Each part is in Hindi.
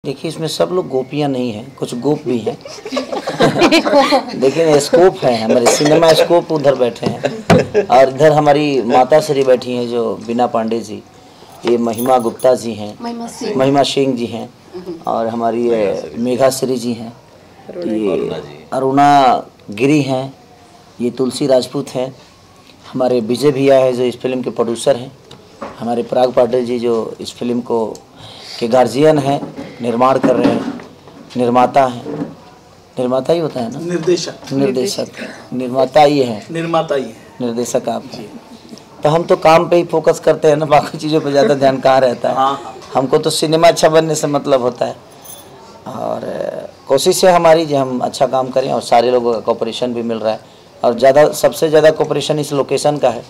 देखिए इसमें सब लोग गोपियाँ नहीं हैं, कुछ गोप भी हैं। लेकिन स्कोप है, हमारे सिनेमा स्कोप उधर बैठे हैं। और इधर हमारी माता श्री बैठी हैं जो बीना पांडे जी, ये महिमा गुप्ता जी हैं, महिमा सिंह जी हैं, और हमारी मेघा श्री जी हैं, ये अरुणा गिरी हैं, ये तुलसी राजपूत हैं, हमारे विजय भैया है जो इस फिल्म के प्रोड्यूसर हैं, हमारे पराग पाटिल जी जो इस फिल्म को के गार्जियन हैं, निर्माण कर रहे हैं, निर्माता हैं, निर्माता ही होता है ना, निर्देशक निर्माता ही है, निर्माता ही है, निर्देशक आप हैं। तो हम तो काम पे ही फोकस करते हैं ना, बाकी चीज़ों पे ज़्यादा ध्यान कहाँ रहता है। हमको तो सिनेमा अच्छा बनने से मतलब होता है, और कोशिश है हमारी जो हम अच्छा काम करें, और सारे लोगों का कोऑपरेशन भी मिल रहा है। और ज़्यादा सबसे ज़्यादा कोऑपरेशन इस लोकेशन का है,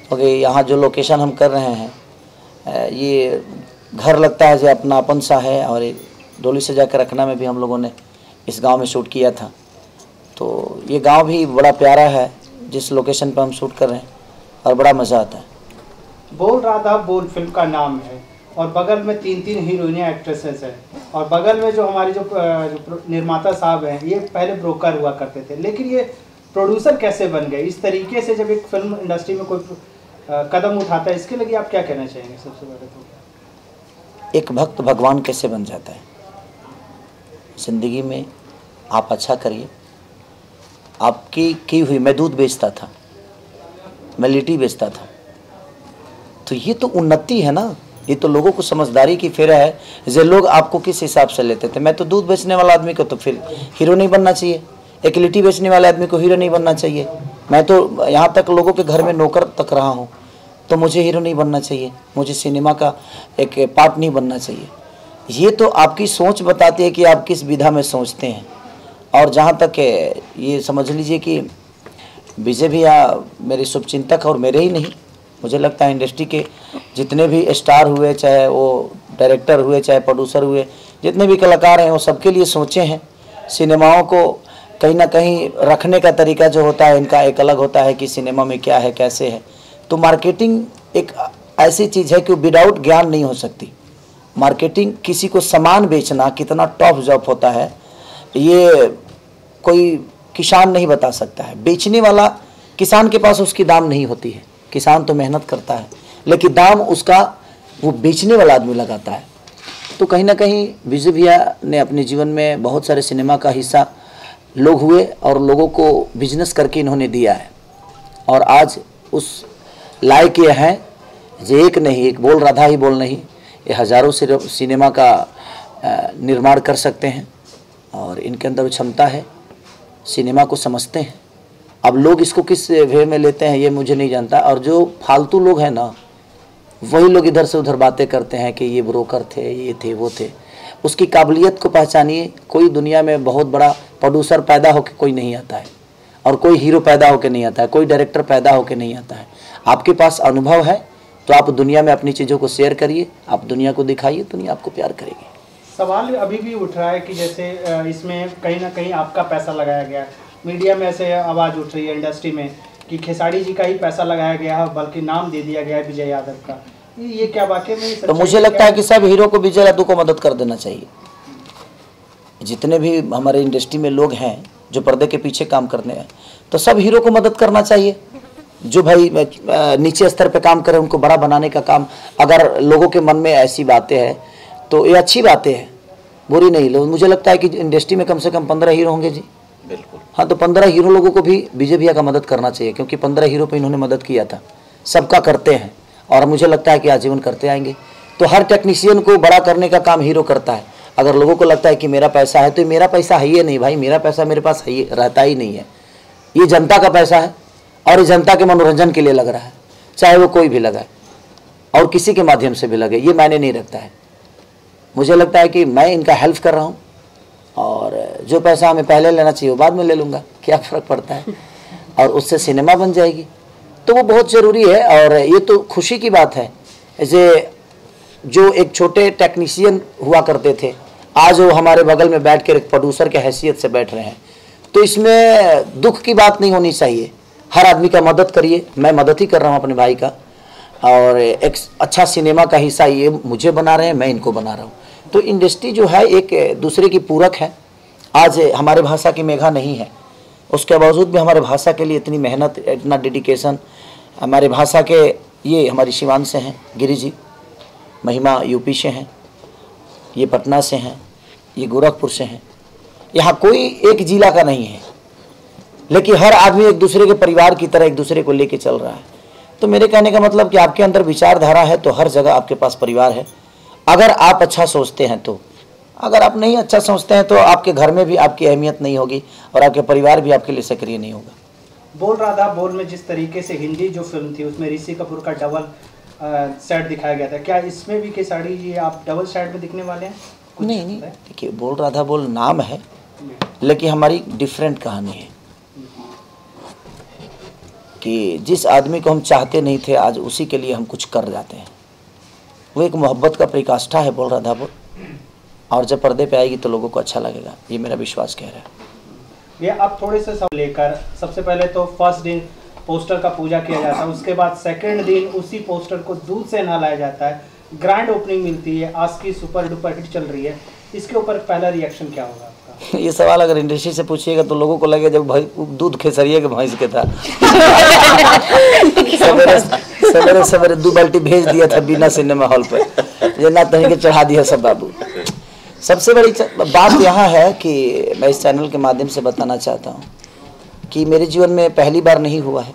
क्योंकि यहाँ जो लोकेशन हम कर रहे हैं ये घर लगता है जो अपनापन सा है, और डोली सजा के रखना में भी हम लोगों ने इस गांव में शूट किया था। तो ये गांव भी बड़ा प्यारा है जिस लोकेशन पर हम शूट कर रहे हैं, और बड़ा मज़ा आता है। बोल रहा था बोल फिल्म का नाम है, और बगल में 3 हीरोइनें एक्ट्रेसेस हैं, और बगल में जो हमारी जो निर्माता साहब हैं ये पहले ब्रोकर हुआ करते थे, लेकिन ये प्रोड्यूसर कैसे बन गए इस तरीके से? जब एक फिल्म इंडस्ट्री में कोई कदम उठाता है, इसके लिए आप क्या कहना चाहेंगे? सबसे पहले तो एक भक्त भगवान कैसे बन जाता है? ज़िंदगी में आप अच्छा करिए। आपकी की हुई, मैं दूध बेचता था, मैं लिट्टी बेचता था, तो ये तो उन्नति है ना, ये तो लोगों को समझदारी की फेरा है। जो लोग आपको किस हिसाब से लेते थे, मैं तो दूध बेचने वाला आदमी को तो फिर हीरो नहीं बनना चाहिए, एक लिट्टी बेचने वाले आदमी को हीरो नहीं बनना चाहिए, मैं तो यहाँ तक लोगों के घर में नौकर तक रहा हूँ, तो मुझे हीरो नहीं बनना चाहिए, मुझे सिनेमा का एक पार्ट नहीं बनना चाहिए। ये तो आपकी सोच बताती है कि आप किस विधा में सोचते हैं। और जहाँ तक ये समझ लीजिए कि विजय भैया मेरे शुभचिंतक और मेरे ही नहीं, मुझे लगता है इंडस्ट्री के जितने भी स्टार हुए, चाहे वो डायरेक्टर हुए, चाहे प्रोड्यूसर हुए, जितने भी कलाकार हैं वो सबके लिए सोचे हैं। सिनेमाओं को कहीं ना कहीं रखने का तरीका जो होता है इनका एक अलग होता है कि सिनेमा में क्या है, कैसे है। तो मार्केटिंग एक ऐसी चीज़ है कि विदाउट ज्ञान नहीं हो सकती। मार्केटिंग, किसी को सामान बेचना कितना टफ जॉब होता है ये कोई किसान नहीं बता सकता है। बेचने वाला किसान के पास उसकी दाम नहीं होती है, किसान तो मेहनत करता है, लेकिन दाम उसका वो बेचने वाला आदमी लगाता है। तो कहीं ना कहीं विजय भैया ने अपने जीवन में बहुत सारे सिनेमा का हिस्सा लोग हुए, और लोगों को बिजनेस करके इन्होंने दिया है, और आज उस लायक ये हैं जो एक नहीं, एक बोल राधा ही बोल नहीं, ये हज़ारों सिनेमा का निर्माण कर सकते हैं, और इनके अंदर क्षमता है, सिनेमा को समझते हैं। अब लोग इसको किस वे में लेते हैं ये मुझे नहीं जानता, और जो फालतू लोग हैं ना वही लोग इधर से उधर बातें करते हैं कि ये ब्रोकर थे, ये थे, वो थे। उसकी काबिलियत को पहचानिए। कोई दुनिया में बहुत बड़ा प्रोड्यूसर पैदा होकर कोई नहीं आता है, और कोई हीरो पैदा होकर नहीं आता है, कोई डायरेक्टर पैदा होकर नहीं आता है। आपके पास अनुभव है तो आप दुनिया में अपनी चीज़ों को शेयर करिए, आप दुनिया को दिखाइए, दुनिया आपको प्यार करेगी। सवाल अभी भी उठ रहा है कि जैसे इसमें कहीं ना कहीं आपका पैसा लगाया गया है, मीडिया में ऐसे आवाज़ उठ रही है इंडस्ट्री में कि खेसारी जी का ही पैसा लगाया गया है, बल्कि नाम दे दिया गया है विजय यादव का। ये क्या वाकई में? तो मुझे लगता है कि सब हीरो को विजय यादव को मदद कर देना चाहिए। जितने भी हमारे इंडस्ट्री में लोग हैं जो पर्दे के पीछे काम करने हैं, तो सब हीरो को मदद करना चाहिए। जो भाई नीचे स्तर पे काम करें उनको बड़ा बनाने का काम, अगर लोगों के मन में ऐसी बातें हैं तो ये अच्छी बातें हैं, बुरी नहीं। मुझे लगता है कि इंडस्ट्री में कम से कम 15 हीरो होंगे जी। बिल्कुल। हाँ, तो 15 हीरो लोगों को भी विजय भैया का मदद करना चाहिए, क्योंकि 15 हीरो पे इन्होंने मदद किया था। सबका करते हैं, और मुझे लगता है कि आजीवन करते आएंगे। तो हर टेक्नीशियन को बड़ा करने का काम हीरो करता है। अगर लोगों को लगता है कि मेरा पैसा है, तो मेरा पैसा है ही नहीं भाई, मेरा पैसा मेरे पास है रहता ही नहीं है। ये जनता का पैसा है, और ये जनता के मनोरंजन के लिए लग रहा है, चाहे वो कोई भी लगाए और किसी के माध्यम से भी लगे, ये मायने नहीं रखता है। मुझे लगता है कि मैं इनका हेल्प कर रहा हूँ, और जो पैसा हमें पहले लेना चाहिए वो बाद में ले लूँगा, क्या फ़र्क पड़ता है, और उससे सिनेमा बन जाएगी। तो वो बहुत ज़रूरी है, और ये तो खुशी की बात है। ऐसे जो एक छोटे टेक्नीशियन हुआ करते थे, आज वो हमारे बगल में बैठ कर एक प्रोड्यूसर के हैसियत से बैठ रहे हैं। तो इसमें दुख की बात नहीं होनी चाहिए। हर आदमी का मदद करिए, मैं मदद ही कर रहा हूँ अपने भाई का, और एक अच्छा सिनेमा का हिस्सा ये मुझे बना रहे हैं, मैं इनको बना रहा हूँ। तो इंडस्ट्री जो है एक दूसरे की पूरक है। आज हमारे भाषा की मेघा नहीं है, उसके बावजूद भी हमारे भाषा के लिए इतनी मेहनत, इतना डेडिकेशन। हमारे भाषा के ये हमारी सिवान से हैं गिरी जी, महिमा यूपी से हैं, ये पटना से हैं, ये गोरखपुर से हैं। यहाँ कोई एक जिला का नहीं है, लेकिन हर आदमी एक दूसरे के परिवार की तरह एक दूसरे को लेके चल रहा है। तो मेरे कहने का मतलब कि आपके अंदर विचारधारा है तो हर जगह आपके पास परिवार है, अगर आप अच्छा सोचते हैं तो। अगर आप नहीं अच्छा सोचते हैं तो आपके घर में भी आपकी अहमियत नहीं होगी और आपके परिवार भी आपके लिए सक्रिय नहीं होगा। बोल रहा था बोल में जिस तरीके से हिंदी जो फिल्म थी उसमें ऋषि कपूर का डबल सेट दिखाया गया था, क्या इसमें भी केसारी जी आप डबल सेट में दिखने वाले हैं? नहीं, देखिए बोल रहा था बोल नाम है, लेकिन हमारी डिफरेंट कहानी है कि जिस आदमी को हम चाहते नहीं थे आज उसी के लिए हम कुछ कर जाते हैं। वो एक मोहब्बत का परिकाष्ठा है बोल रहा था बोल, और जब पर्दे पे आएगी तो लोगों को अच्छा लगेगा, ये मेरा विश्वास कह रहा है। ये आप थोड़े से सब लेकर, सबसे पहले तो फर्स्ट दिन पोस्टर का पूजा किया जाता है, उसके बाद सेकंड दिन उसी पोस्टर को दूध से नहलाया जाता है, ग्रैंड ओपनिंग मिलती है, आज की सुपर डुपर हिट चल रही है, इसके ऊपर पहला रिएक्शन क्या होगा आपका? ये सवाल अगर इंडस्ट्री से पूछिएगा तो लोगों को लगेगा जब दूध खेसरिया के भैंस के था सवेरे सवेरे 2 बाल्टी भेज दिया था बिना सिनेमा हॉल पर, ये ना तहीं के चढ़ा दिया सब बाबू। सबसे बड़ी बात यहाँ है कि मैं इस चैनल के माध्यम से बताना चाहता हूँ कि मेरे जीवन में पहली बार नहीं हुआ है,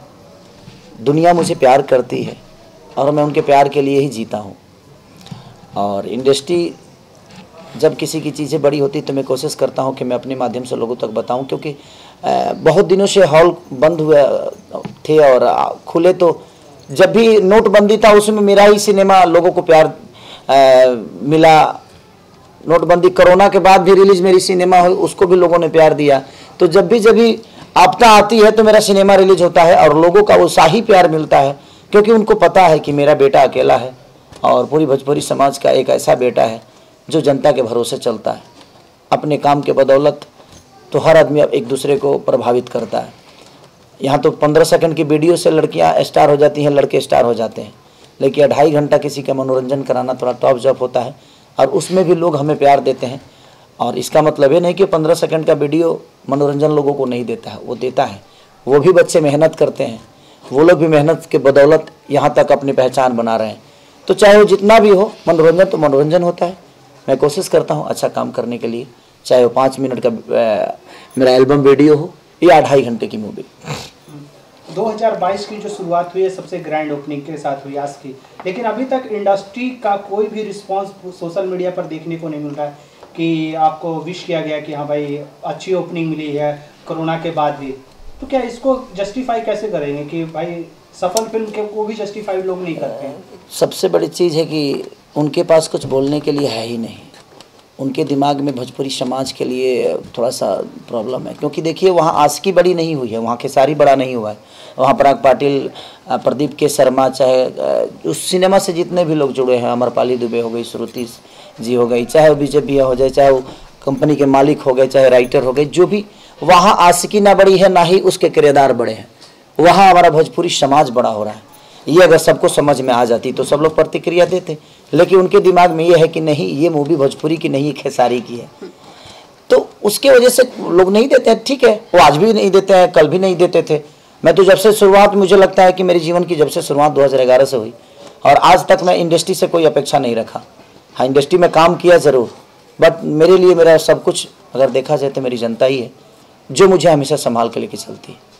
दुनिया मुझे प्यार करती है और मैं उनके प्यार के लिए ही जीता हूँ। और इंडस्ट्री जब किसी की चीज़ें बड़ी होती तो मैं कोशिश करता हूँ कि मैं अपने माध्यम से लोगों तक बताऊँ, क्योंकि बहुत दिनों से हॉल बंद हुए थे और खुले तो जब भी नोटबंदी था उसमें मेरा ही सिनेमा लोगों को प्यार मिला। नोटबंदी कोरोना के बाद भी रिलीज मेरी सिनेमा हुई, उसको भी लोगों ने प्यार दिया। तो जब भी आपदा आती है तो मेरा सिनेमा रिलीज होता है और लोगों का वो शाही प्यार मिलता है, क्योंकि उनको पता है कि मेरा बेटा अकेला है और पूरी भोजपुरी समाज का एक ऐसा बेटा है जो जनता के भरोसे चलता है। अपने काम के बदौलत तो हर आदमी एक दूसरे को प्रभावित करता है। यहाँ तो 15 सेकंड की वीडियो से लड़कियाँ स्टार हो जाती हैं, लड़के स्टार हो जाते हैं, लेकिन 2.5 घंटा किसी का मनोरंजन कराना थोड़ा टॉप जॉब होता है और उसमें भी लोग हमें प्यार देते हैं। और इसका मतलब ये नहीं कि 15 सेकंड का वीडियो मनोरंजन लोगों को नहीं देता है, वो देता है। वो भी बच्चे मेहनत करते हैं, वो लोग भी मेहनत के बदौलत यहाँ तक अपनी पहचान बना रहे हैं। तो चाहे वो जितना भी हो, मनोरंजन तो मनोरंजन होता है। मैं कोशिश करता हूँ अच्छा काम करने के लिए, चाहे वो 5 मिनट का मेरा एल्बम वीडियो हो या 2.5 घंटे की मूवी। 2022 की जो शुरुआत हुई है सबसे ग्रैंड ओपनिंग के साथ हुई आज की, लेकिन अभी तक इंडस्ट्री का कोई भी रिस्पांस सोशल मीडिया पर देखने को नहीं मिल रहा है कि आपको विश किया गया कि हाँ भाई अच्छी ओपनिंग मिली है कोरोना के बाद भी। तो क्या इसको जस्टिफाई कैसे करेंगे कि भाई सफल फिल्म के को भी जस्टिफाई लोग नहीं करते हैं? सबसे बड़ी चीज़ है कि उनके पास कुछ बोलने के लिए है ही नहीं। उनके दिमाग में भोजपुरी समाज के लिए थोड़ा सा प्रॉब्लम है, क्योंकि देखिए वहाँ आशिकी बड़ी नहीं हुई है, वहाँ खेसारी बड़ा नहीं हुआ है, वहाँ पराग पाटिल, प्रदीप के शर्मा, चाहे उस सिनेमा से जितने भी लोग जुड़े हैं, अमरपाली दुबे हो गई, श्रुति जी हो गई, चाहे वो बीजेपी हो जाए, चाहे वो कंपनी के मालिक हो गए, चाहे राइटर हो गए, जो भी, वहाँ आशिकी ना बड़ी है ना ही उसके किरदार बड़े हैं। वहाँ हमारा भोजपुरी समाज बड़ा हो रहा है। ये अगर सबको समझ में आ जाती तो सब लोग प्रतिक्रिया देते, लेकिन उनके दिमाग में ये है कि नहीं, ये मूवी भोजपुरी की नहीं, खेसारी की है। तो उसके वजह से लोग नहीं देते हैं। ठीक है, वो आज भी नहीं देते हैं, कल भी नहीं देते थे। मैं तो जब से शुरुआत, मुझे लगता है कि मेरे जीवन की जब से शुरुआत 2011 से हुई और आज तक मैं इंडस्ट्री से कोई अपेक्षा नहीं रखा। हाँ, इंडस्ट्री में काम किया ज़रूर, बट मेरे लिए मेरा सब कुछ अगर देखा जाए तो मेरी जनता ही है जो मुझे हमेशा संभाल के लेके चलती है।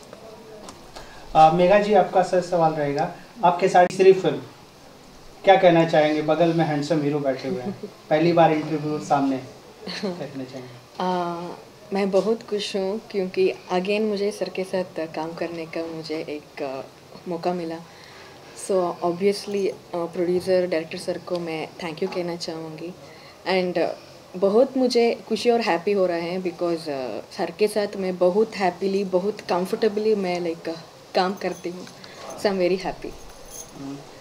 मेघा जी, आपका सर सवाल रहेगा, आपके साथ तीसरी फिल्म, क्या कहना चाहेंगे? बगल में हैंडसम हीरो बैठे हुए हैं, पहली बार इंटरव्यू सामने, क्या कहना चाहेंगे? मैं बहुत खुश हूँ क्योंकि अगेन मुझे सर के साथ काम करने का मुझे एक मौका मिला। So obviously producer director sir को मैं थैंक यू कहना चाहूँगी। एंड बहुत मुझे खुशी और हैप्पी हो रहा है बिकॉज सर के साथ मैं बहुत हैप्पीली, बहुत कंफर्टेबली मैं काम करती हूँ। सो आई एम वेरी हैप्पी।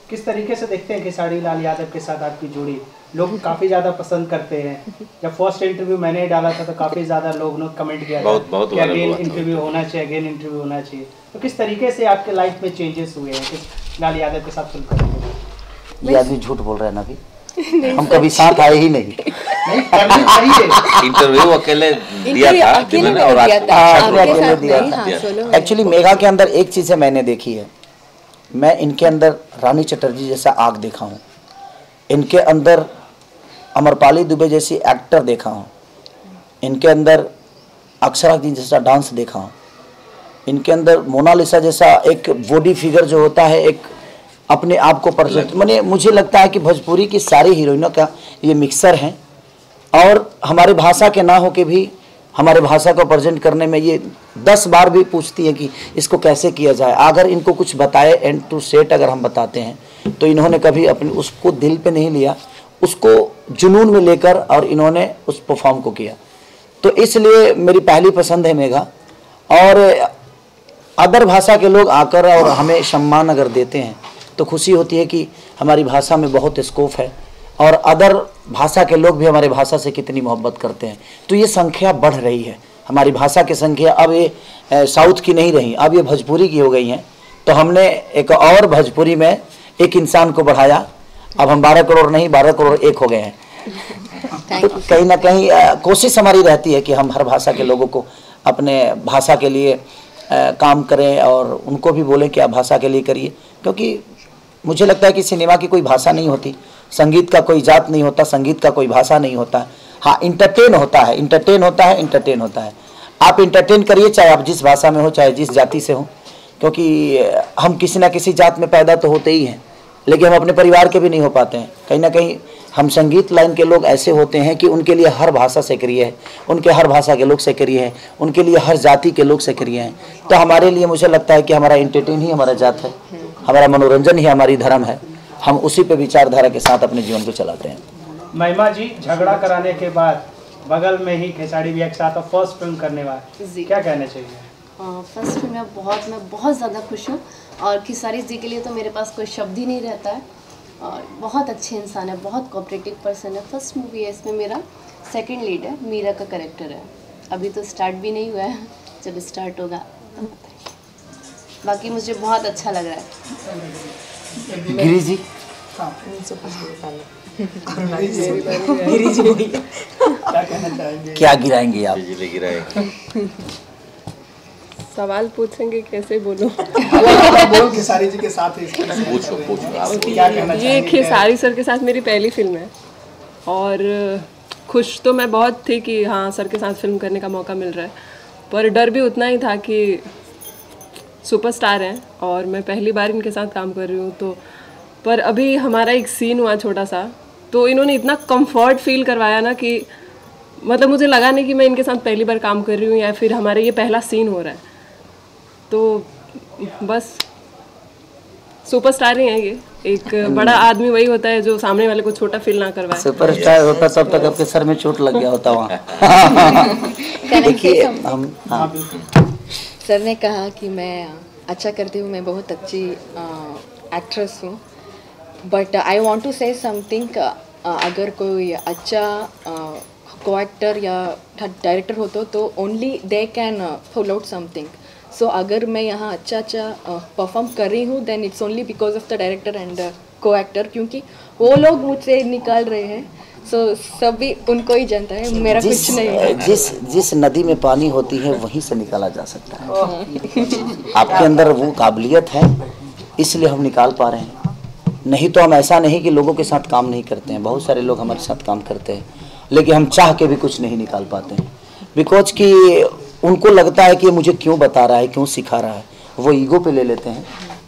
किस तरीके से देखते हैं खेसारी लाल यादव के साथ आपकी जोड़ी? लोग काफ़ी ज़्यादा पसंद करते हैं। जब फर्स्ट इंटरव्यू मैंने डाला था तो काफ़ी ज़्यादा लोग ने कमेंट किया था कि अगेन इंटरव्यू होना चाहिए, अगेन इंटरव्यू होना चाहिए। तो किस तरीके से आपके लाइफ में चेंजेस हुए हैं लाल यादव के साथ फिल्म करने के बाद? ये आदमी झूठ बोल रहा है ना, अभी हम कभी साथ आए ही नहीं। नहीं करनी चाहिए। इंटरव्यू अकेले दिया इंटरव्यू था अकेले जिन्होंने, मैंने और दिया था, आपने आपके अकेले साथ दिया नहीं, था। हाँ, सोलो में। एक्चुअली मेघा के अंदर एक चीज़ें मैंने देखी है, मैं इनके अंदर रानी चटर्जी जैसा आग देखा हूँ, इनके अंदर अमरपाली दुबे जैसी एक्टर देखा हूँ, इनके अंदर अक्षरा जी जैसा डांस देखा हूँ, इनके अंदर मोनालिसा जैसा एक बॉडी फिगर जो होता है, एक अपने आप को प्रेजेंट, मैंने मुझे लगता है कि भोजपुरी की सारी हीरोइनों का ये मिक्सर हैं, और हमारे भाषा के ना हो के भी हमारे भाषा को प्रेजेंट करने में ये 10 बार भी पूछती है कि इसको कैसे किया जाए। अगर इनको कुछ बताए एंड टू सेट अगर हम बताते हैं तो इन्होंने कभी अपने उसको दिल पे नहीं लिया, उसको जुनून में लेकर और इन्होंने उस परफॉर्म को किया। तो इसलिए मेरी पहली पसंद है मेघा। और अदर भाषा के लोग आकर और हमें सम्मान अगर देते हैं तो खुशी होती है कि हमारी भाषा में बहुत स्कोप है, और अदर भाषा के लोग भी हमारे भाषा से कितनी मोहब्बत करते हैं। तो ये संख्या बढ़ रही है, हमारी भाषा की संख्या अब ये साउथ की नहीं रही, अब ये भोजपुरी की हो गई हैं। तो हमने एक और भोजपुरी में एक इंसान को बढ़ाया, अब हम 12 करोड़ नहीं 12 करोड़ 1 हो गए हैं। तो कहीं ना कहीं कोशिश हमारी रहती है कि हम हर भाषा के लोगों को अपने भाषा के लिए काम करें, और उनको भी बोलें कि आप भाषा के लिए करिए, क्योंकि मुझे लगता है कि सिनेमा की कोई भाषा नहीं होती, संगीत का कोई जात नहीं होता, संगीत का कोई भाषा नहीं होता। हाँ, इंटरटेन होता है, इंटरटेन होता है, इंटरटेन होता है। आप इंटरटेन करिए, चाहे आप जिस भाषा में हो, चाहे जिस जाति से हो, क्योंकि हम किसी ना किसी जात में पैदा तो होते ही हैं, लेकिन हम अपने परिवार के भी नहीं हो पाते हैं। कहीं ना कहीं हम संगीत लाइन के लोग ऐसे होते हैं कि उनके लिए हर भाषा सक्रिय है, उनके हर भाषा के लोग सक्रिय हैं, उनके लिए हर जाति के लोग सक्रिय हैं। तो हमारे लिए मुझे लगता है कि हमारा इंटरटेन ही हमारा जात है, हमारा मनोरंजन ही हमारी धर्म है, हम उसी पे विचारधारा के साथ अपने जीवन को चलाते हैं। महिमा जी, झगड़ा कराने के बाद बगल में ही खेसारी भैया के साथ फर्स्ट फिल्म करने वाले, क्या कहना चाहिए? फर्स्ट फिल्म में मैं बहुत ज़्यादा खुश हूँ, और खेसारी जी के लिए तो मेरे पास कोई शब्द ही नहीं रहता है, और बहुत अच्छे इंसान है, बहुत कोऑपरेटिव पर्सन है। फर्स्ट मूवी है, इसमें मेरा सेकंड लीड है, मीरा का कैरेक्टर है। अभी तो स्टार्ट भी नहीं हुआ है, जब स्टार्ट होगा तो बाकी मुझे बहुत अच्छा लग रहा है। गिरी जी, क्या गिराएंगे आप? बिजली गिराए। सवाल पूछेंगे, कैसे बोलूं? बोल खेसारी जी के साथ है, पूछो आप क्या कहना ये चाहेंगे? खेसारी सर के साथ मेरी पहली फिल्म है, और खुश तो मैं बहुत थी कि हाँ सर के साथ फिल्म करने का मौका मिल रहा है, पर डर भी उतना ही था कि सुपरस्टार हैं और मैं पहली बार इनके साथ काम कर रही हूँ। तो पर अभी हमारा एक सीन हुआ छोटा सा, तो इन्होंने इतना कंफर्ट फील करवाया ना कि मतलब मुझे लगा नहीं कि मैं इनके साथ पहली बार काम कर रही हूँ या फिर हमारे ये पहला सीन हो रहा है। तो बस सुपरस्टार ही हैं ये। एक बड़ा आदमी वही होता है जो सामने वाले को छोटा फील ना करवाए। सुपरस्टार होता तब तक आपके सर में चोट लग गया होता वहाँ। देखिए हम, हाँ, सर ने कहा कि मैं अच्छा करती हूँ, मैं बहुत अच्छी एक्ट्रेस हूँ, but I want to say something. अगर कोई अच्छा को एक्टर या डायरेक्टर हो तो only they can pull out something. So अगर मैं यहाँ अच्छा परफॉर्म कर रही हूँ then it's only because of the director and co actor, क्योंकि वो लोग मुझसे निकाल रहे हैं। सो सभी उनको ही जानता है, मेरा कुछ नहीं है। जिस नदी में पानी होती है वहीं से निकाला जा सकता है। आपके अंदर वो काबिलियत है, इसलिए हम निकाल पा रहे हैं। नहीं तो हम ऐसा नहीं कि लोगों के साथ काम नहीं करते हैं, बहुत सारे लोग हमारे साथ काम करते हैं, लेकिन हम चाह के भी कुछ नहीं निकाल पाते हैं, बिकॉज कि उनको लगता है कि मुझे क्यों बता रहा है, क्यों सिखा रहा है। वो ईगो पे ले लेते हैं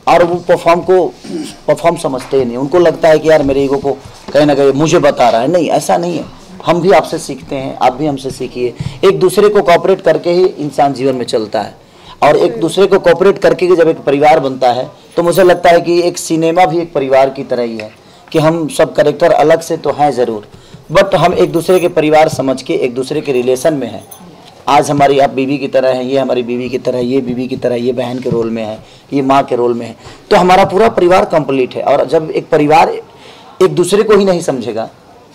और वो परफॉर्म समझते ही नहीं। उनको लगता है कि यार मेरे ईगो को कहीं ना कहीं मुझे बता रहा है। नहीं, ऐसा नहीं है। हम भी आपसे सीखते हैं, आप भी हमसे सीखिए। एक दूसरे को कोऑपरेट करके ही इंसान जीवन में चलता है, और एक दूसरे को कोऑपरेट करके जब एक परिवार बनता है तो मुझे लगता है कि एक सिनेमा भी एक परिवार की तरह ही है, कि हम सब कैरेक्टर अलग से तो हैं ज़रूर, बट हम एक दूसरे के परिवार समझ के एक दूसरे के रिलेशन में हैं। आज हमारी आप बीवी की तरह हैं, ये हमारी बीवी की तरह, ये बीवी की तरह, ये बहन के रोल में है, ये माँ के रोल में है। तो हमारा पूरा परिवार कंप्लीट है। और जब एक परिवार एक दूसरे को ही नहीं समझेगा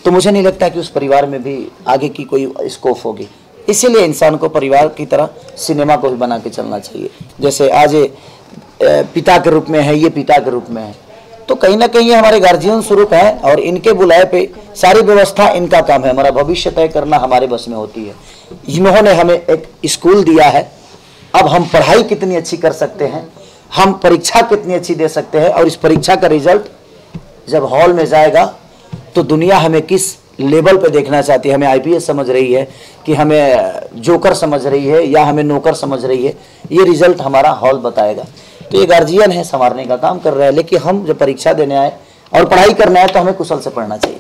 तो मुझे नहीं लगता कि उस परिवार में भी आगे की कोई स्कोप होगी। इसीलिए इंसान को परिवार की तरह सिनेमा को भी बना के चलना चाहिए। जैसे आज पिता के रूप में है, ये पिता के रूप में है, तो कहीं ना कहीं ये हमारे गार्जियन स्वरूप है और इनके बुलाए पे सारी व्यवस्था इनका काम है। हमारा भविष्य तय करना हमारे बस में होती है। इन्होंने हमें एक स्कूल दिया है, अब हम पढ़ाई कितनी अच्छी कर सकते हैं, हम परीक्षा कितनी अच्छी दे सकते हैं, और इस परीक्षा का रिजल्ट जब हॉल में जाएगा तो दुनिया हमें किस लेवल पे देखना चाहती है। हमें आईपीएस समझ रही है कि हमें जोकर समझ रही है या हमें नौकर समझ रही है, ये रिजल्ट हमारा हॉल बताएगा। तो ये गार्जियन है, संवारने का काम कर रहा है, लेकिन हम जब परीक्षा देने आए और पढ़ाई करना है तो हमें कुशल से पढ़ना चाहिए।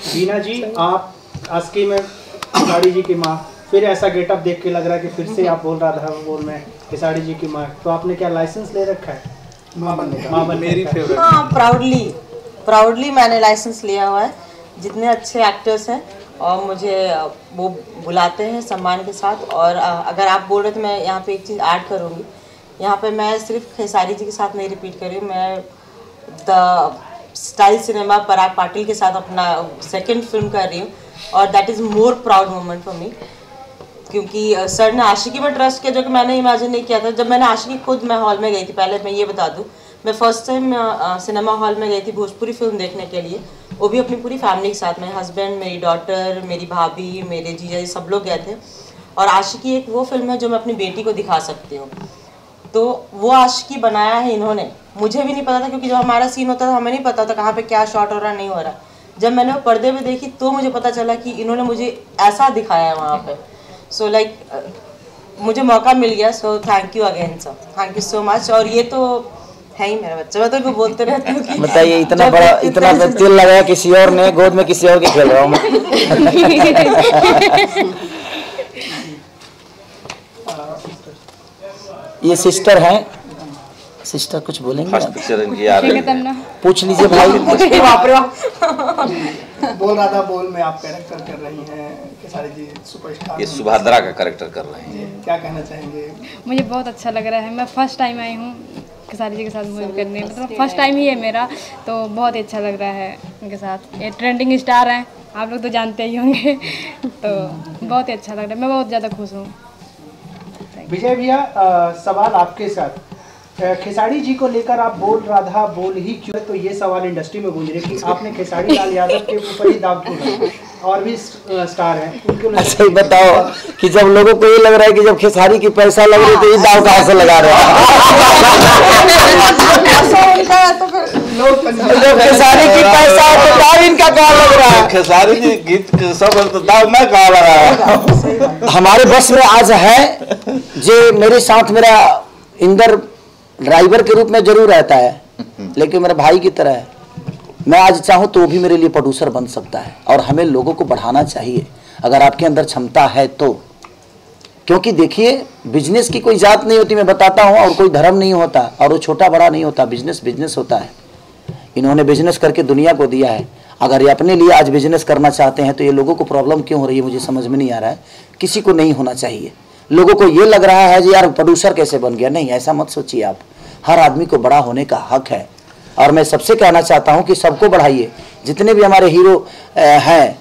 बीना जी, आप आस्की में खिसाड़ी जी की माँ, फिर ऐसा गेटअप देख के लग रहा है कि फिर से आप बोल रहा था बोल में खिसाड़ी जी की माँ, तो आपने क्या लाइसेंस ले रखा है माँ बनने का? माँ बनने मेरी का। फेवरेट। हाँ, प्राउडली मैंने लाइसेंस लिया हुआ है। जितने अच्छे एक्टर्स हैं और मुझे वो बुलाते हैं सम्मान के साथ। और अगर आप बोल रहे तो मैं यहाँ पे एक चीज़ ऐड करूँगी, यहाँ पे मैं सिर्फ खेसारी जी के साथ नहीं रिपीट कर रही हूँ, मैं द स्टाइल सिनेमा पराग पाटिल के साथ अपना सेकंड फिल्म कर रही हूँ, और that is more proud moment for me, क्योंकि सर ने आशिकी में ट्रस्ट किया जो कि मैंने इमेजिन नहीं किया था। जब मैंने आशिकी खुद मैं हॉल में गई थी, पहले मैं ये बता दूँ, मैं फर्स्ट टाइम सिनेमा हॉल में गई थी भोजपुरी फिल्म देखने के लिए, वो भी अपनी पूरी फैमिली के साथ, मेरे हस्बैंड, मेरी डॉटर, मेरी भाभी, मेरे जीजा जी, सब लोग गए थे। और आशिकी एक वो फिल्म है जो मैं अपनी बेटी को दिखा सकती हूँ, तो वो आशिकी बनाया है इन्होंने। मुझे भी नहीं पता था, क्योंकि जब हमारा सीन होता था हमें नहीं पता था कहाँ पे क्या शॉट हो रहा नहीं हो रहा। जब मैंने वो पर्दे में देखी तो मुझे पता चला कि इन्होंने मुझे ऐसा दिखाया है वहाँ पे। सो लाइक मुझे मौका मिल गया, so thank you again sir, thank you so much. और ये तो है ही मेरा बच्चा, मैं तो बोलते रहती हूँ कि बताइए, इतना बड़ा इतना तिल लगाया किसी और ने, गोद में किसी और के खेल रहा हूँ मैं। ये सिस्टर हैं, सिस्टर कुछ बोलेंगे? फर्स्ट पिक्चर इनकी आ रही है, पूछ लीजिए भाई। बोल रहा था बोल में आप कैरेक्टर कर रही हैं खेसारी जी, सुपरस्टार। ये सुभद्रा का कैरेक्टर कर रहे हैं। क्या कहना चाहेंगे? मुझे बहुत अच्छा लग रहा है, मैं फर्स्ट टाइम आई हूँ खेसारी जी के साथ मूवी करने, मतलब फर्स्ट टाइम ही है मेरा, तो बहुत ही अच्छा लग रहा है उनके साथ। ये ट्रेंडिंग स्टार हैं, आप लोग तो जानते ही होंगे, तो बहुत ही अच्छा लग रहा है, मैं बहुत ज़्यादा खुश हूँ। विजय भैया, सवाल आपके साथ, खेसारी जी को लेकर आप बोल राधा बोल ही क्यों, तो ये सवाल इंडस्ट्री में गूंज रहे कि आपने खेसारी लाल यादव के ऊपर ही दाव क्यों लगाया? और भी स्टार हैं उनको। अच्छा ही बताओ कि जब लोगों को ये लग रहा है कि जब खेसारी की पैसा लग रही तो ये दाव कहाँ से लगा रहे हैं? जब खेसारी की पैसा है तो दाव इनका कहाँ लग रहा है? खेसारी जी गीत सब तो दाव मैं कहाँ लगा रहा? हमारे बस में आज है जो मेरे साथ मेरा इंदर ड्राइवर के रूप में जरूर रहता है, लेकिन मेरा भाई की तरह है। मैं आज चाहूँ तो वो भी मेरे लिए प्रोड्यूसर बन सकता है, और हमें लोगों को बढ़ाना चाहिए अगर आपके अंदर क्षमता है तो। क्योंकि देखिए, बिजनेस की कोई जात नहीं होती, मैं बताता हूँ, और कोई धर्म नहीं होता, और वो छोटा बड़ा नहीं होता, बिजनेस बिजनेस होता है। इन्होंने बिजनेस करके दुनिया को दिया है। अगर ये अपने लिए आज बिजनेस करना चाहते हैं तो ये लोगों को प्रॉब्लम क्यों हो रही है मुझे समझ में नहीं आ रहा है। किसी को नहीं होना चाहिए। लोगों को ये लग रहा है जी यार प्रोड्यूसर कैसे बन गया, नहीं, ऐसा मत सोचिए आप। हर आदमी को बड़ा होने का हक है, और मैं सबसे कहना चाहता हूं कि सबको बढ़ाइए। जितने भी हमारे हीरो हैं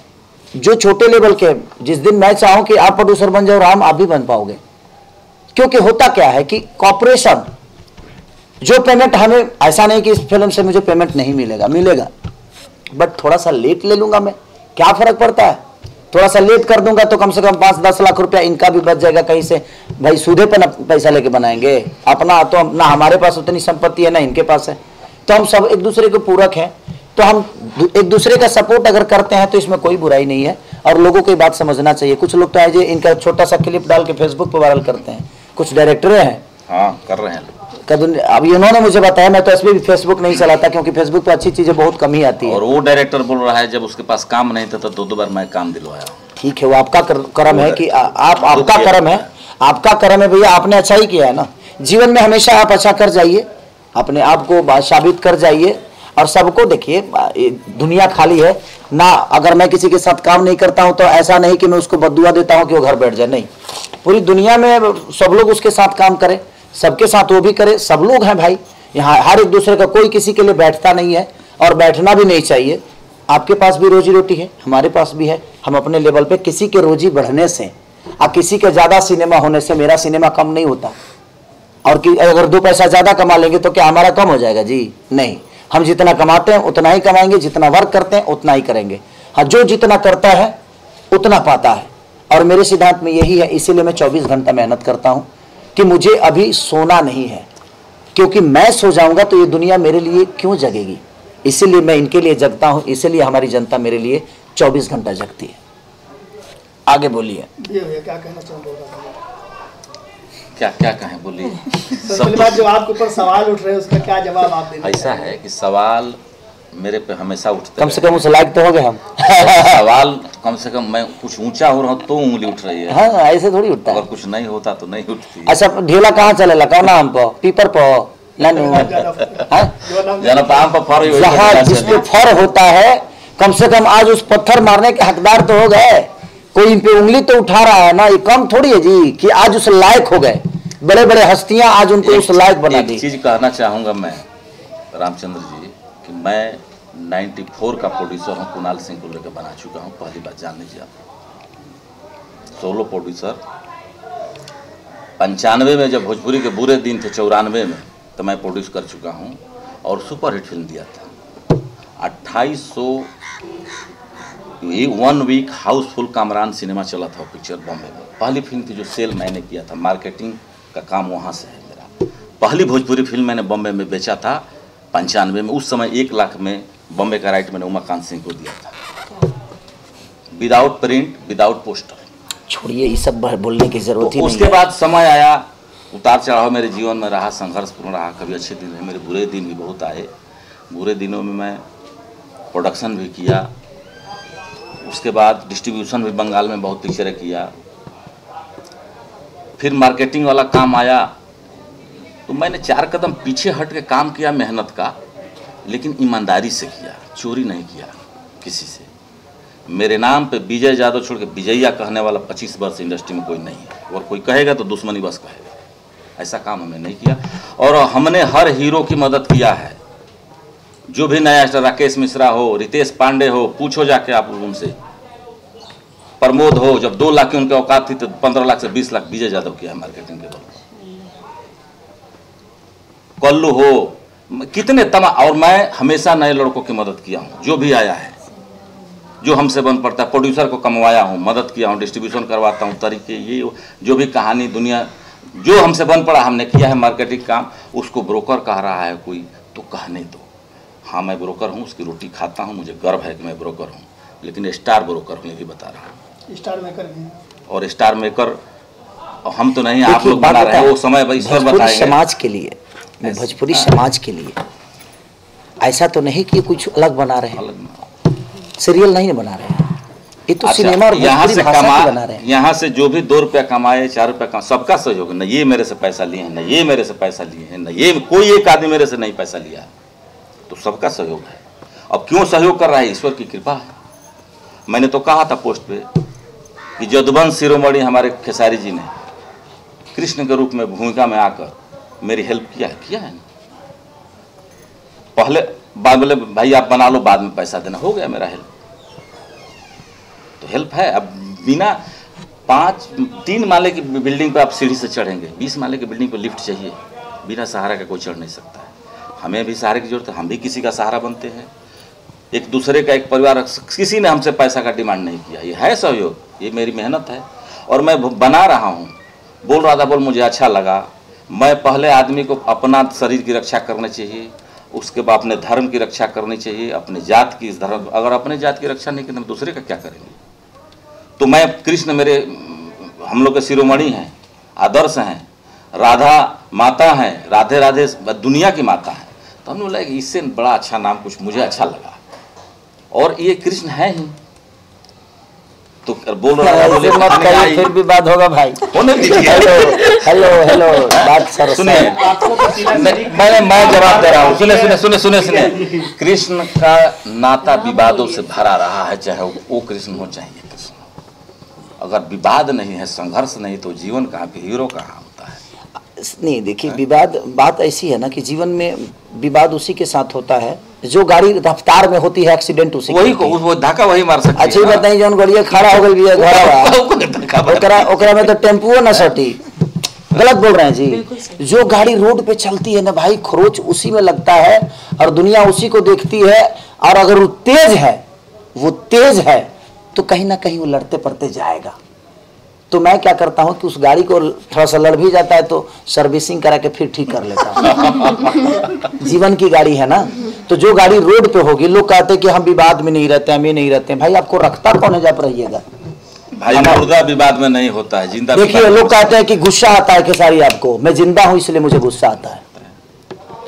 जो छोटे लेवल के, जिस दिन मैं चाहूं कि आप प्रोड्यूसर बन जाओ राम, आप भी बन पाओगे। क्योंकि होता क्या है कि कॉर्पोरेशन जो पेमेंट हमें, ऐसा नहीं कि इस फिल्म से मुझे पेमेंट नहीं मिलेगा, मिलेगा, बट थोड़ा सा लेट ले लूंगा मैं, क्या फर्क पड़ता है? थोड़ा सा लेट कर दूंगा तो कम से कम 5-10 लाख रुपया इनका भी बच जाएगा कहीं से। भाई सूदे पर पैसा लेके बनाएंगे अपना, तो ना हमारे पास उतनी संपत्ति है ना इनके पास है, तो हम सब एक दूसरे के पूरक हैं। तो हम एक दूसरे का सपोर्ट अगर करते हैं तो इसमें कोई बुराई नहीं है, और लोगों को ये बात समझना चाहिए। कुछ लोग तो है इनका छोटा सा क्लिप डाल के फेसबुक पर वायरल करते हैं, कुछ डायरेक्टर हैं, हाँ कर रहे हैं। अब इन्होंने मुझे बताया, मैं तो इसमें भी फेसबुक नहीं चलाता क्योंकि फेसबुक पे अच्छी चीजें बहुत कम ही आती है। और वो डायरेक्टर बोल रहा है जब उसके पास काम नहीं था तो 2 बार मैं काम दिलवाया। ठीक है, वो आपका कर्म है कि आपका कर्म है, आपका कर्म है भैया, आपने अच्छा ही किया है ना। जीवन में हमेशा आप अच्छा कर जाइए, अपने आप को साबित कर जाइए, और सबको देखिए दुनिया खाली है ना। अगर मैं किसी के साथ काम नहीं करता हूं तो ऐसा नहीं कि मैं उसको बद्दुआ देता हूं कि वो घर बैठ जाए, नहीं। पूरी दुनिया में सब लोग उसके साथ काम करें, सबके साथ वो भी करे, सब लोग हैं भाई यहाँ, हर एक दूसरे का, कोई किसी के लिए बैठता नहीं है और बैठना भी नहीं चाहिए। आपके पास भी रोजी रोटी है, हमारे पास भी है, हम अपने लेवल पे, किसी के रोजी बढ़ने से और किसी के ज़्यादा सिनेमा होने से मेरा सिनेमा कम नहीं होता। और कि अगर 2 पैसा ज़्यादा कमा लेंगे तो क्या हमारा कम हो जाएगा जी? नहीं, हम जितना कमाते हैं उतना ही कमाएंगे, जितना वर्क करते हैं उतना ही करेंगे। हाँ, जो जितना करता है उतना पाता है, और मेरे सिद्धांत में यही है। इसीलिए मैं 24 घंटा मेहनत करता हूँ कि मुझे अभी सोना नहीं है, क्योंकि मैं सो जाऊंगा तो ये दुनिया मेरे लिए क्यों जगेगी। इसीलिए मैं इनके लिए जगता हूँ, इसीलिए हमारी जनता मेरे लिए 24 घंटा जगती है। आगे बोलिए। क्या कहना चाहूँगा? क्या क्या कहें, बोलिए। सबसे बात जो आपके ऊपर सवाल उठ रहे हैं उसका क्या जवाब आप देंगे? ऐसा है कि सवाल मेरे पे हमेशा उठते, कम से कम उस लायक तो हो गए हम। सवाल कम से कम मैं कुछ ऊंचा हो रहा हूँ तो उंगली उठ रही है। हाँ, ऐसे थोड़ी उठता है। अगर कुछ नहीं होता तो नहीं उठती। अच्छा, ढेला कहाँ चलेला? कौन आम पर? पीपर पर? जनपाम पर फर जहाँ जिसपे फर होता है, कम से कम आज उस पत्थर मारने के हकदार तो हो गए। कोई इन पे उंगली तो उठा रहा है ना, ये कम थोड़ी है जी कि आज उस लायक हो गए। बड़े बड़े हस्तियां आज उनको उस लायक बना दी। एक चीज कहना चाहूंगा मैं रामचंद्र जी कि मैं 94 का प्रोड्यूसर हूँ, कुणाल सिंह को लेकर बना चुका हूँ। पहली बात जान लीजिए आप, सोलो प्रोड्यूसर। 95 में जब भोजपुरी के बुरे दिन थे, 94 में, तो मैं प्रोड्यूस कर चुका हूँ और सुपरहिट फिल्म दिया था। 2800 1 वीक हाउसफुल कामरान सिनेमा चला था पिक्चर बॉम्बे में। पहली फिल्म थी जो सेल मैंने किया था, मार्केटिंग का काम वहाँ से है मेरा। पहली भोजपुरी फिल्म मैंने बॉम्बे में बेचा था 95 में। उस समय 1 लाख में बॉम्बे का राइट मैंने उमाकांत सिंह को दिया था, विदाउट प्रिंट, विदाउट पोस्टर। छोड़िए, ये सब बोलने की जरूरत ही नहीं है। उसके बाद समय आया, उतार चढ़ाव मेरे जीवन में रहा, संघर्षपूर्ण रहा। कभी अच्छे दिन रहे, मेरे बुरे दिन भी बहुत आए। बुरे दिनों में मैं प्रोडक्शन भी किया, उसके बाद डिस्ट्रीब्यूशन भी बंगाल में बहुत पिक्चरें किया। फिर मार्केटिंग वाला काम आया तो मैंने 4 कदम पीछे हट के काम किया मेहनत का, लेकिन ईमानदारी से किया, चोरी नहीं किया किसी से। मेरे नाम पे विजय यादव छोड़ के विजयया कहने वाला 25 वर्ष इंडस्ट्री में कोई नहीं है, और कोई कहेगा तो दुश्मनी बस कहेगा। ऐसा काम हमने नहीं किया, और हमने हर हीरो की मदद किया है। जो भी नया स्टार, राकेश मिश्रा हो, रितेश पांडे हो, पूछो जाके आप उनसे। प्रमोद हो, जब 2 लाख की उनके औकात थी तो 15 लाख से 20 लाख विजय यादव किया है मार्केटिंग के बल। कल्लू हो, कितने और मैं हमेशा नए लड़कों की मदद किया हूँ। जो भी आया है, जो हमसे बन पड़ता है, प्रोड्यूसर को कमवाया हूँ, मदद किया हूँ, डिस्ट्रीब्यूशन करवाता हूँ, तरीके ये जो भी कहानी दुनिया जो हमसे बन पड़ा हमने किया है। मार्केटिंग काम, उसको ब्रोकर कह रहा है कोई तो कहने दो। हाँ, मैं ब्रोकर हूँ, उसकी रोटी खाता हूँ, मुझे गर्व है कि मैं ब्रोकर हूँ, लेकिन स्टार ब्रोकर हूँ, ये भी बता रहा हूँ। स्टार मेकर भी, और स्टार मेकर हम तो नहीं, आप लोग बना रहे हैं, वो समय ईश्वर बताएंगे। समाज के लिए, मैं भोजपुरी समाज के लिए, ऐसा तो नहीं कि कुछ अलग बना रहे हैं, सीरियल नहीं बना रहे हैं, ये तो सिनेमा और यहाँ से बना रहे हैं। यहाँ से जो भी 2 रुपया कमाए, 4 रुपया कमाए, सबका सहयोग है। न ये मेरे से पैसा लिए हैं, न ये मेरे से पैसा लिए हैं, न ये कोई एक आदमी मेरे से नहीं पैसा लिया है, तो सबका सहयोग है। अब क्यों सहयोग कर रहा है? ईश्वर की कृपा है। मैंने तो कहा था पोस्ट पे कि जदुवंश शिरोमणि हमारे खेसारी जी ने कृष्ण के रूप में भूमिका में आकर मेरी हेल्प किया है ना। पहले बोले भाई आप बना लो, बाद में पैसा देना, हो गया मेरा हेल्प। तो हेल्प है। अब बिना 3 माले की बिल्डिंग पर आप सीढ़ी से चढ़ेंगे, 20 माले की बिल्डिंग पर लिफ्ट चाहिए, बिना सहारा का कोई चढ़ नहीं सकता है। हमें भी सहारे की जरूरत है, हम भी किसी का सहारा बनते हैं, एक दूसरे का, एक परिवार। किसी ने हमसे पैसा का डिमांड नहीं किया, ये है सहयोग, ये मेरी मेहनत है और मैं बना रहा हूँ। बोल रहा था, बोल मुझे अच्छा लगा। मैं पहले आदमी को अपना शरीर की रक्षा करनी चाहिए, उसके बाद अपने धर्म की रक्षा करनी चाहिए, अपने जात की, इस धर्म, अगर अपने जात की रक्षा नहीं करें तो दूसरे का क्या करेंगे? तो मैं, कृष्ण मेरे, हम लोग के शिरोमणि हैं, आदर्श हैं, राधा माता हैं, राधे राधे दुनिया की माता हैं। तो हमने बोला कि इससे बड़ा अच्छा नाम कुछ मुझे अच्छा लगा, और ये कृष्ण है ही। तो बोल रहा है, बोले मत कहिए, फिर भी बात होगा भाई। हेलो बात सर सुनिए, मैं जवाब दे रहा हूँ। सुने। कृष्ण का नाता विवादों से भरा रहा है, चाहे वो कृष्ण हो चाहे ये कृष्ण हो। अगर विवाद नहीं है, संघर्ष नहीं, तो जीवन कहाँ पे हीरो कहाँ होता है? नहीं, देखिए, विवाद, बात ऐसी है ना कि जीवन में विवाद उसी के साथ होता है जो गाड़ी रफ्तार में होती है, एक्सीडेंट उसी वही को वो धक्का वही मार सकती है। अच्छी बात नहीं, जौन गाड़िया खड़ा हो गई है घोड़ा, ओकरा में तो टेम्पुओ ना सटी, गलत बोल रहे हैं जी। जो गाड़ी रोड पे चलती है ना भाई, खरोच उसी में लगता है और दुनिया उसी को देखती है। और अगर वो तेज है तो कहीं ना कहीं वो लड़ते पड़ते जाएगा। तो मैं क्या करता हूं कि उस गाड़ी को थोड़ा सा लड़ भी जाता है तो सर्विसिंग करा के फिर ठीक कर लेता हूं। जीवन की गाड़ी है ना, तो जो गाड़ी रोड पे होगी, लोग कहते हैं कि हम विवाद में नहीं रहते, हम ये नहीं रहते हैं। भाई आपको रखता कौन है जब रहिएगा भाई, मुर्दा विवाद में नहीं होता है, जिंदा। देखिए लोग कहते हैं कि गुस्सा आता है खेसारी आपको, मैं जिंदा हूं इसलिए मुझे गुस्सा आता है।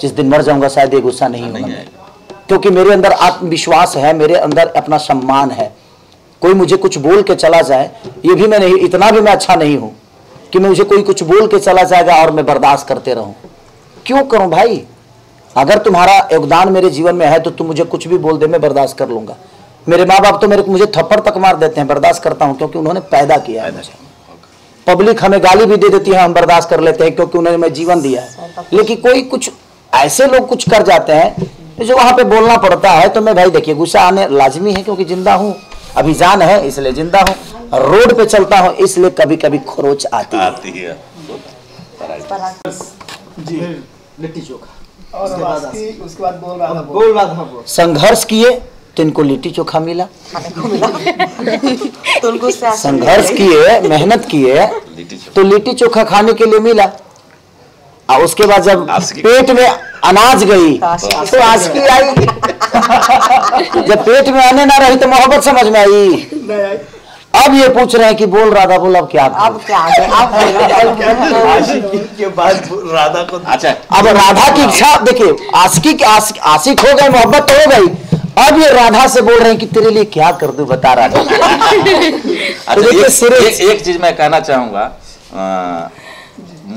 जिस दिन मर जाऊंगा शायद ये गुस्सा नहीं होगा, क्योंकि मेरे अंदर आत्मविश्वास है, मेरे अंदर अपना सम्मान है। कोई मुझे कुछ बोल के चला जाए, ये भी मैं नहीं, इतना भी मैं अच्छा नहीं हूं कि मुझे कोई कुछ बोल के चला जाएगा और मैं बर्दाश्त करते रहूं। क्यों करूं भाई? अगर तुम्हारा योगदान मेरे जीवन में है तो तुम मुझे कुछ भी बोल दे, मैं बर्दाश्त कर लूंगा। मेरे माँ बाप तो मुझे थप्पड़ तक मार देते हैं, बर्दाश्त करता हूं क्योंकि उन्होंने पैदा किया है मुझे। पब्लिक हमें गाली भी दे देती है, हम बर्दाश्त कर लेते हैं क्योंकि उन्होंने मैं जीवन दिया है। लेकिन कोई कुछ ऐसे लोग कुछ कर जाते हैं जो वहां पे बोलना पड़ता है, तो मैं भाई देखिए गुस्सा आने लाजमी है, क्योंकि जिंदा हूं, अभी जान है इसलिए जिंदा हूं। रोड पे चलता हूं इसलिए कभी कभी खरोच आती है। जी लिट्टी चोखा। और उसके बाद बोल रहा था संघर्ष किए तो इनको लिट्टी चोखा मिला। तो उनको संघर्ष किए, मेहनत किए तो लिट्टी चोखा खाने के लिए मिला। और उसके बाद जब पेट में अनाज गई तो आशिकी आई। जब पेट में आने ना रही तो मोहब्बत समझ में आई। अब ये पूछ रहे हैं कि बोल राधा बोल, अब क्या आशिकी के बाद राधा को। अच्छा, अब राधा की इच्छा देखिए, आशिक हो गए, मोहब्बत तो हो गई, अब ये राधा से बोल रहे हैं कि तेरे लिए क्या कर दूं बता राधा। अच्छा, एक चीज मैं कहना चाहूंगा,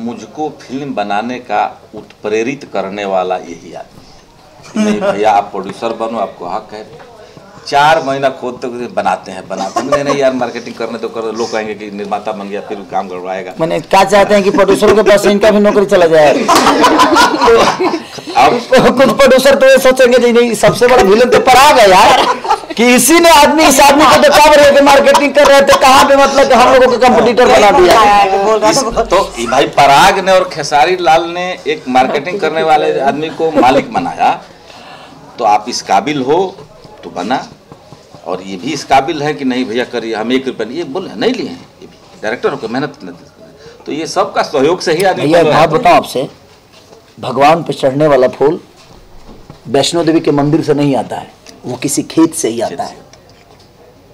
मुझको फिल्म बनाने का उत्प्रेरित करने वाला यही आदमी। नहीं भैया आप प्रोड्यूसर बनो, आपको हक है। 4 महीना खोदते बनाते हैं नहीं यार मार्केटिंग करने तो कर, लोग कहेंगे कि निर्माता बन गया फिर काम गड़बड़ाएगा। मैंने क्या चाहते हैं कि प्रोड्यूसर के पास इनका भी नौकरी चला जाए। अब कुछ प्रोड्यूसर तो ये सोचेंगे नहीं, सबसे बड़ा विलन तो पराग है यार, कि इसी ने इस आदमी को तो कब रहे मार्केटिंग कर रहे थे, कहाँ पे मतलब हम लोगों को कंपटीटर बना दिया। तो भाई पराग ने और खेसारी लाल ने एक मार्केटिंग करने वाले आदमी को मालिक बनाया, तो आप इस काबिल हो तो बना। और ये भी इस काबिल है कि नहीं भैया करिए, हम 1 रुपये ये बोले नहीं लिए हैं, ये भी डायरेक्टर होकर मेहनत, तो ये सबका सहयोग से ही आदमी। भैया बात बताओ आपसे, भगवान पे चढ़ने वाला फूल वैष्णो देवी के मंदिर से नहीं आता है, वो किसी खेत से ही आता है,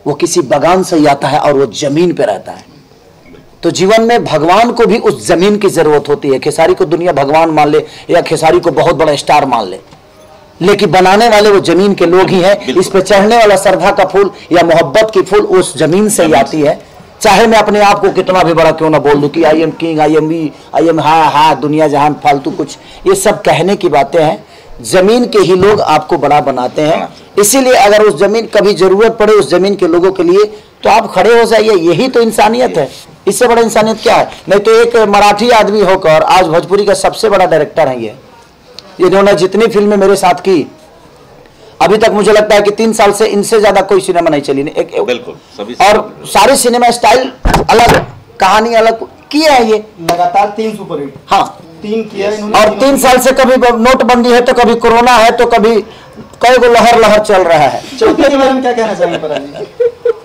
वो किसी बागान से ही आता है और वो जमीन पे रहता है। तो जीवन में भगवान को भी उस जमीन की जरूरत होती है। खेसारी को दुनिया भगवान मान ले या खेसारी को बहुत बड़ा स्टार मान ले, लेकिन बनाने वाले वो जमीन के लोग ही हैं। इस पे चढ़ने वाला श्रद्धा का फूल या मोहब्बत की फूल उस जमीन से ही आती है। चाहे मैं अपने आप को कितना भी बड़ा क्यों ना बोल दूं कि I am king, I am we, I am हा दुनिया जहान, फालतू कुछ, ये सब कहने की बातें हैं। जमीन के ही लोग आपको बड़ा बनाते हैं। इसीलिए अगर उस जमीन कभी जरूरत पड़े उस जमीन के लोगों के लिए तो आप खड़े हो जाइए, यही तो इंसानियत है। इससे बड़ा इंसानियत क्या है? नहीं तो एक मराठी आदमी होकर आज भोजपुरी का सबसे बड़ा डायरेक्टर है ये। इन्होंने जितनी फिल्में मेरे साथ की, अभी तक मुझे लगता है कि 3 साल से इनसे ज्यादा कोई सिनेमा नहीं चली। बिल्कुल सभी, और सारे सिनेमा स्टाइल अलग, कहानी अलग किया है ये। लगातार 3 सुपरहिट, हाँ 3 किया इन्होंने। और 3 साल से कभी नोटबंदी है तो कभी कोरोना है तो कभी कई को लहर चल रहा है। चौथी के बारे में क्या कहना चाहेंगे पराग?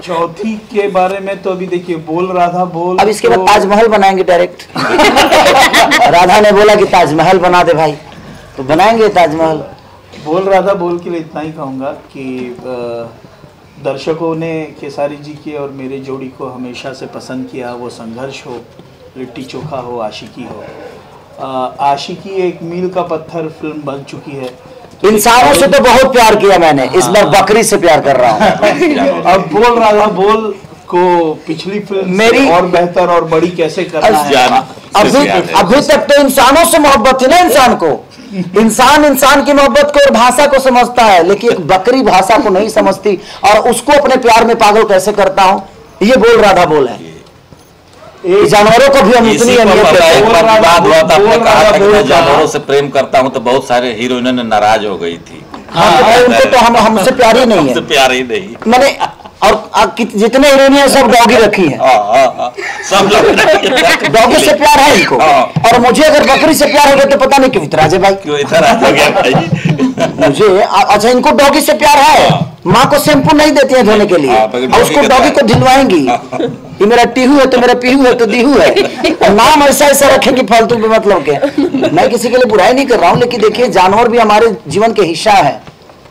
चौथी के बारे में तो अभी देखिए बोल राधा बोल, अब इसके बाद ताजमहल बनाएंगे डायरेक्ट। राधा ने बोला कि ताजमहल बना दे भाई, तो बनाएंगे ताजमहल। बोल राधा बोल के लिए इतना ही कहूँगा कि दर्शकों ने खेसारी जी के और मेरे जोड़ी को हमेशा से पसंद किया। वो संघर्ष हो, लिट्टी चोखा हो, आशिकी हो। आशिकी एक मील का पत्थर फिल्म बन चुकी है। इंसानों से तो बहुत प्यार किया मैंने, इस बार बकरी से प्यार कर रहा हूँ। अब बोल राधा बोल को पिछली फिल्म मेरी और बेहतर और बड़ी कैसे करना है। अभी तक तो इंसानों से मोहब्बत थी ना, इंसान को, इंसान की मोहब्बत को और भाषा को समझता है, लेकिन एक बकरी भाषा को नहीं समझती और उसको अपने प्यार में पागल कैसे करता हूँ, ये बोल राधा बोल है। जानवरों को भी हम इतनी जानवरों से प्रेम करता हूँ तो बहुत सारे हीरोइनों ने नाराज हो गई थी। हाँ, उनको तो हमसे प्यार ही नहीं है, प्यार ही नहीं। मैंने और जितने हीरोइनियां सब डॉगी रखी हैं। सब लोग डॉगी से प्यार है इनको। और मुझे अगर बकरी से प्यार हो गया तो पता नहीं क्यों इतराज है भाई, क्यों इतराज हो गया भाई? मुझे अच्छा इनको डॉगी से प्यार है। माँ को शैम्पू नहीं देती है धोने के लिए और उसको डॉगी को ढिलवाएंगी। ये मेरा टीहू है तो मेरा पीहू है तो दीहू है, और नाम ऐसा ऐसा रखेंगे फालतू के मतलब के। मैं किसी के लिए बुराई नहीं कर रहा हूँ, लेकिन देखिए जानवर भी हमारे जीवन के हिस्सा है,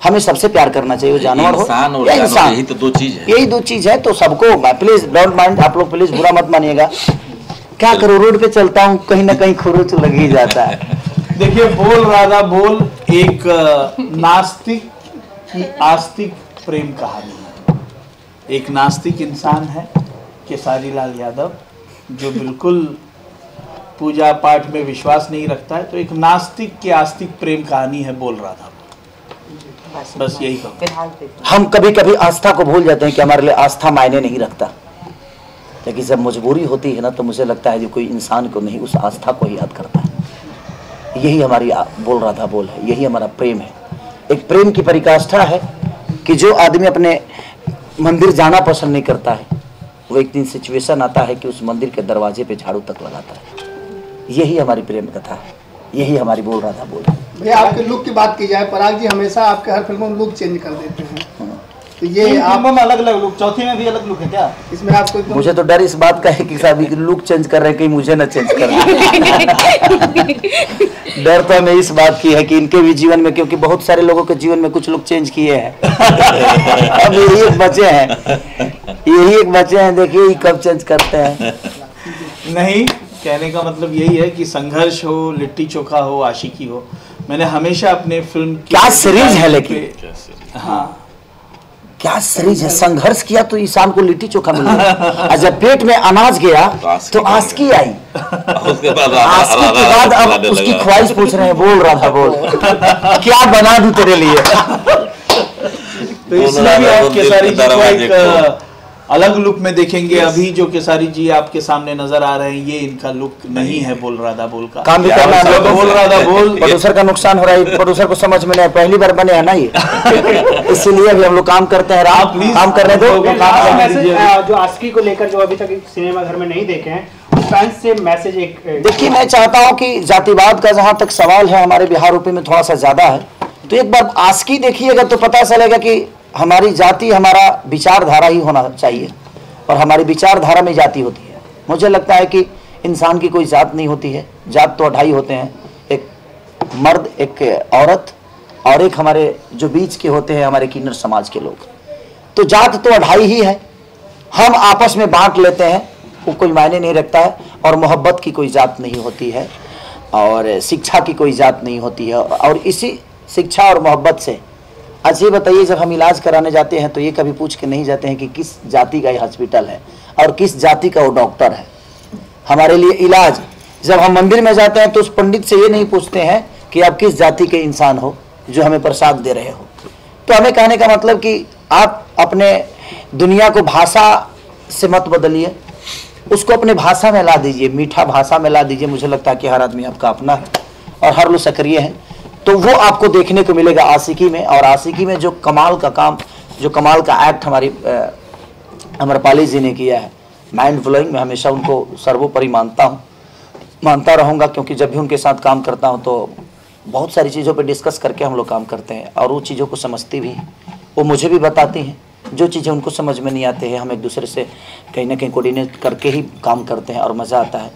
हमें सबसे प्यार करना चाहिए, वो जानवर हो या इंसान। यही तो दो चीज है, यही दो चीज है। तो सबको प्लीज डोंट माइंड, आप लोग प्लीज बुरा मत मानिएगा। क्या करो, रोड पे चलता हूँ कहीं ना कहीं खरोच लग ही जाता है। देखिए, बोल राधा बोल एक नास्तिक की आस्तिक प्रेम कहानी है। एक नास्तिक इंसान है केसारी लाल यादव, जो बिल्कुल पूजा पाठ में विश्वास नहीं रखता है, तो एक नास्तिक की आस्तिक प्रेम कहानी है बोल राधा। बस यही कहूँ। हम कभी कभी आस्था को भूल जाते हैं कि हमारे लिए आस्था मायने नहीं रखता, लेकिन जब मजबूरी होती है ना तो मुझे लगता है कि कोई इंसान को नहीं, उस आस्था को ही याद करता है। यही हमारी बोल राधा बोल है, यही हमारा प्रेम है। एक प्रेम की परिकाष्ठा है कि जो आदमी अपने मंदिर जाना पसंद नहीं करता है, वो एक दिन सिचुएशन आता है कि उस मंदिर के दरवाजे पे झाड़ू तक लगाता है। यही हमारी प्रेम कथा है, यही हमारी बोल राधा बोल है। भैया, आपके लुक की बात की जाए, पराग जी हमेशा आपके हर फिल्मों में लुक चेंज कर देते हैं, तो ये आप में अलग अलग लुक, चौथी में भी अलग लुक है क्या? इसमें आपको मुझे तो डर इस बात का है कि साहब लुक चेंज कर रहे हैं, कहीं मुझे ना चेंज कर डर तो हमें इस बात की है कि इनके भी जीवन में, क्योंकि बहुत सारे लोगों के जीवन में कुछ लोग चेंज किए हैं। अब यही एक बचे हैं, देखिए कब चेंज करते हैं। नहीं, कहने का मतलब यही है कि संघर्ष हो, लिट्टी चोखा हो, आशिकी हो, मैंने हमेशा अपने फिल्म क्या सीरीज है, लेकिन हाँ क्या सीरीज है। संघर्ष किया तो इंसान को लिट्टी चोखा मिला, और जब पेट में अनाज गया तो आस्की आई, उसके बाद आस्की के बाद अब उसकी ख्वाहिश पूछ रहे हैं बोल राधा बोल, क्या बना दूं तेरे लिए। तो इसलिए भी आप केसारी जी को एक अलग लुक में देखेंगे। अभी जो केसारी जी आपके सामने नजर आ रहे हैं, ये इनका लुक नहीं है बोल राधा बोल का। काम भी करना है, बोल राधा बोल प्रोड्यूसर का नुकसान हो रहा है, प्रोड्यूसर को समझ में नहीं, पहली बार बने है ना ये, इसीलिए अभी हम लोग काम करते हैं। आप काम करने दो। जो आस्की को लेकर जो अभी तक सिनेमा घर में नहीं देखे हैं, उस फैंस से मैसेज एक देखिए, मैं चाहता हूँ कि जातिवाद का जहाँ तक सवाल है हमारे बिहार यूपी में थोड़ा सा ज्यादा है, तो एक बार आस्की देखिएगा तो पता चलेगा कि हमारी जाति हमारा विचारधारा ही होना चाहिए, और हमारी विचारधारा में जाति होती है। मुझे लगता है कि इंसान की कोई जात नहीं होती है, जात तो 2.5 होते हैं, एक मर्द, एक औरत, और एक हमारे जो बीच के होते हैं हमारे किन्नर समाज के लोग। तो जात तो 2.5 ही है, हम आपस में बांट लेते हैं, वो कोई मायने नहीं रखता है। और मोहब्बत की कोई जात नहीं होती है, और शिक्षा की कोई जात नहीं होती है। और इसी शिक्षा और मोहब्बत से अच्छा ये बताइए, जब हम इलाज कराने जाते हैं तो ये कभी पूछ के नहीं जाते हैं कि किस जाति का ये हॉस्पिटल है और किस जाति का वो डॉक्टर है। हमारे लिए इलाज, जब हम मंदिर में जाते हैं तो उस पंडित से ये नहीं पूछते हैं कि आप किस जाति के इंसान हो जो हमें प्रसाद दे रहे हो। तो हमें कहने का मतलब कि आप अपने दुनिया को भाषा से मत बदलिए, उसको अपने भाषा में ला दीजिए, मीठा भाषा में ला दीजिए। मुझे लगता है कि हर आदमी आपका अपना है और हर लोग सक्रिय है, तो वो आपको देखने को मिलेगा आशिकी में। और आशिकी में जो कमाल का काम, जो कमाल का एक्ट हमारी अमरपाली जी ने किया है, माइंड ब्लोइंग। मैं हमेशा उनको सर्वोपरि मानता रहूँगा, क्योंकि जब भी उनके साथ काम करता हूँ तो बहुत सारी चीज़ों पे डिस्कस करके हम लोग काम करते हैं, और वो चीज़ों को समझती भी हैं, वो मुझे भी बताती हैं। जो चीज़ें उनको समझ में नहीं आती है, हम एक दूसरे से कहीं ना कहीं कोऑर्डिनेट करके ही काम करते हैं और मज़ा आता है।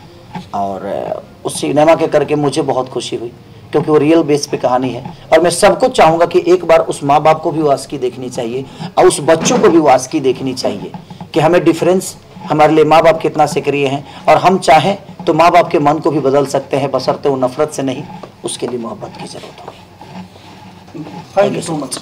और उस सिनेमा के करके मुझे बहुत खुशी हुई, क्योंकि वो रियल बेस पे कहानी है। और मैं सबको चाहूँगा कि एक बार उस माँ बाप को भी वो आस्की देखनी चाहिए, और उस बच्चों को भी वो आस्की देखनी चाहिए कि हमें डिफरेंस, हमारे लिए माँ बाप कितना सक्रिय हैं, और हम चाहें तो माँ बाप के मन को भी बदल सकते हैं, बशर्ते वो नफरत से नहीं, उसके लिए मोहब्बत की जरूरत होगी। Thank you so much.